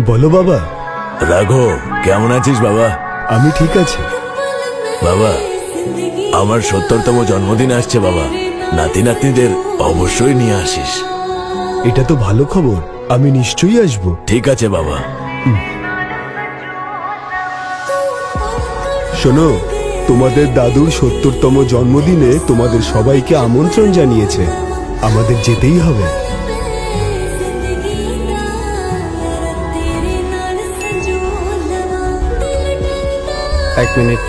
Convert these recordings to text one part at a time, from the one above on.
বলো বাবা। রাঘব, কেমন আছিস বাবা? আমি ঠিক আছি বাবা। আমার ৭০তম জন্মদিন আসছে বাবা, নাতি নাতনিদের অবশ্যই নিয়ে আসিস। এটা তো ভালো খবর, আমি নিশ্চয়ই আসবো। ঠিক আছে বাবা। শোনো, তোমাদের দাদুর ৭০তম জন্মদিনে তোমাদের সবাইকে আমন্ত্রণ জানিয়েছে, আমাদের যেতেই হবে। এক মিনিট।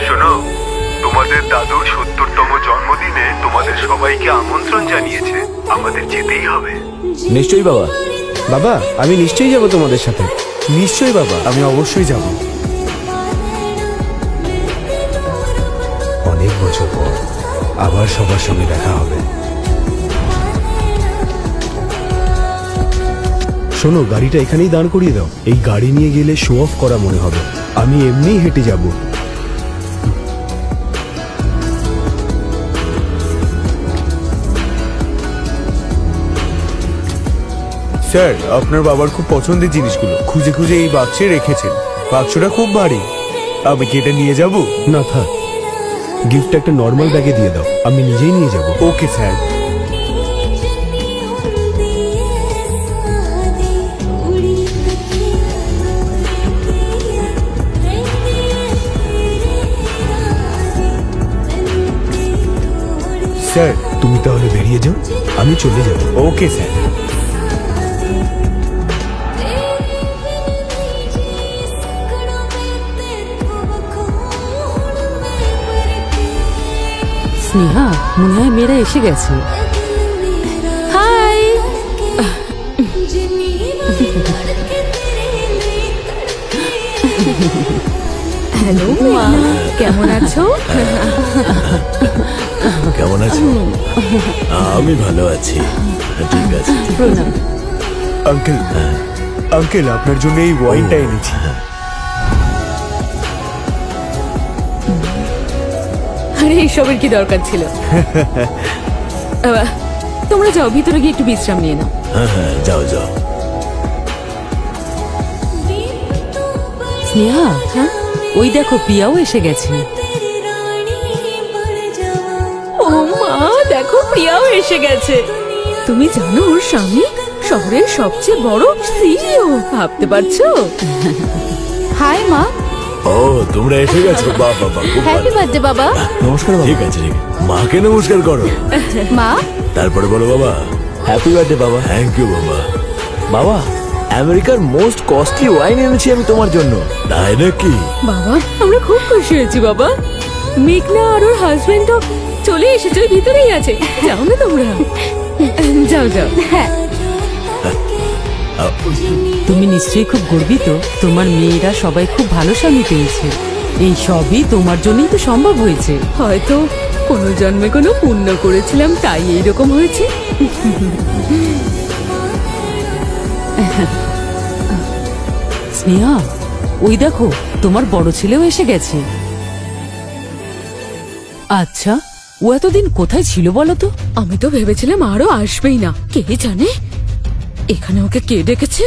শোনো, তোমাদের দাদুর ৭০তম জন্মদিনে তোমাদের সবাইকে আমন্ত্রণ জানিয়েছে, আমাদের যেতেই হবে। নিশ্চয়ই বাবা। বাবা, আমি নিশ্চয়ই যাব তোমাদের সাথে। নিশ্চয়ই বাবা, আমি অবশ্যই যাব। অনেক বছর পর আবার সবার সঙ্গে দেখা হবে। শোনো, গাড়িটা এখানেই দাঁড় করিয়ে দাও। এই গাড়ি নিয়ে গেলে শো অফ করা মনে হবে, আমি এমনিই হেঁটে যাব। স্যার, আপনার বাবার খুব পছন্দের জিনিসগুলো খুঁজে খুঁজে এই বাক্সে রেখেছেন। বাক্সটা খুব ভারী, আমি কি এটা নিয়ে যাব? না থাক, গিফটটা একটা নর্মাল ব্যাগে দিয়ে দাও, আমি নিজেই নিয়ে যাব। Okay sir. স্যার, তুমি তাহলে বেরিয়ে যাও, আমি চলে যাব। Okay sir. স্নেহা, মনে হয় মেয়েরা এসে গেছে। হাই। হ্যালো মা, কেমন আছো? কেমন আছো? আমি ভালো আছি। ঠিক আছে। প্রণাম। আঙ্কেল, আঙ্কেল আপনার জন্য এই ওয়াইনটা এনেছি। আরে এইসবের কি দরকার ছিল? তোমরা যাও, ভিতরে গিয়ে একটু বিশ্রাম নিয়ে নাও। হ্যাঁ হ্যাঁ, যাও যাও। স্নেহা, হ্যাঁ, ওই দেখো প্রিয়াও এসে গেছে। ও মা, দেখো প্রিয়াও এসে গেছে। তুমি জানো ওর স্বামী শহরের সবচেয়ে বড় সিইও, ভাবতে পারছো? হাই মা। ও, তোমরা এসে গেছো? বাবা বাবা, খুব হ্যাপি ভালো। বার্থডে বাবা। নমস্কার বাবা। ঠিক আছে, ঠিক আছে। মাকে নমস্কার করো। মা। তারপরে বলো বাবা হ্যাপি বার্থডে বাবা। থ্যাংক ইউ বাবা। বাবা, আমেরিকার মোস্ট কস্টলি ওয়াইন এনেছি আমি তোমার জন্য। তাই নাকি? বাবা, আমরা খুব খুশি হয়েছি বাবা। মেঘনা আর ওর হাজবেন্ড তো চলে এসেছে, ওই ভিতরেই আছে। যাও না তোমরা, যাও যাও। হ্যাঁ, তুমি নিশ্চয়ই খুব গর্বিত, তোমার মেয়েরা সবাই খুব ভালো স্বামী পেয়েছে। এই সবই তোমার জন্যই তো সম্ভব হয়েছে। হয়তো কোনো জন্মে কোনো পুণ্য করেছিলাম, তাই এইরকম হয়েছে। স্নেহা, ওই দেখো তোমার বড় ছেলেও এসে গেছে। আচ্ছা, ও এতদিন কোথায় ছিল বলো তো? আমি তো ভেবেছিলাম আরো আসবেই না। কে জানে এখানে ওকে কে ডেকেছে।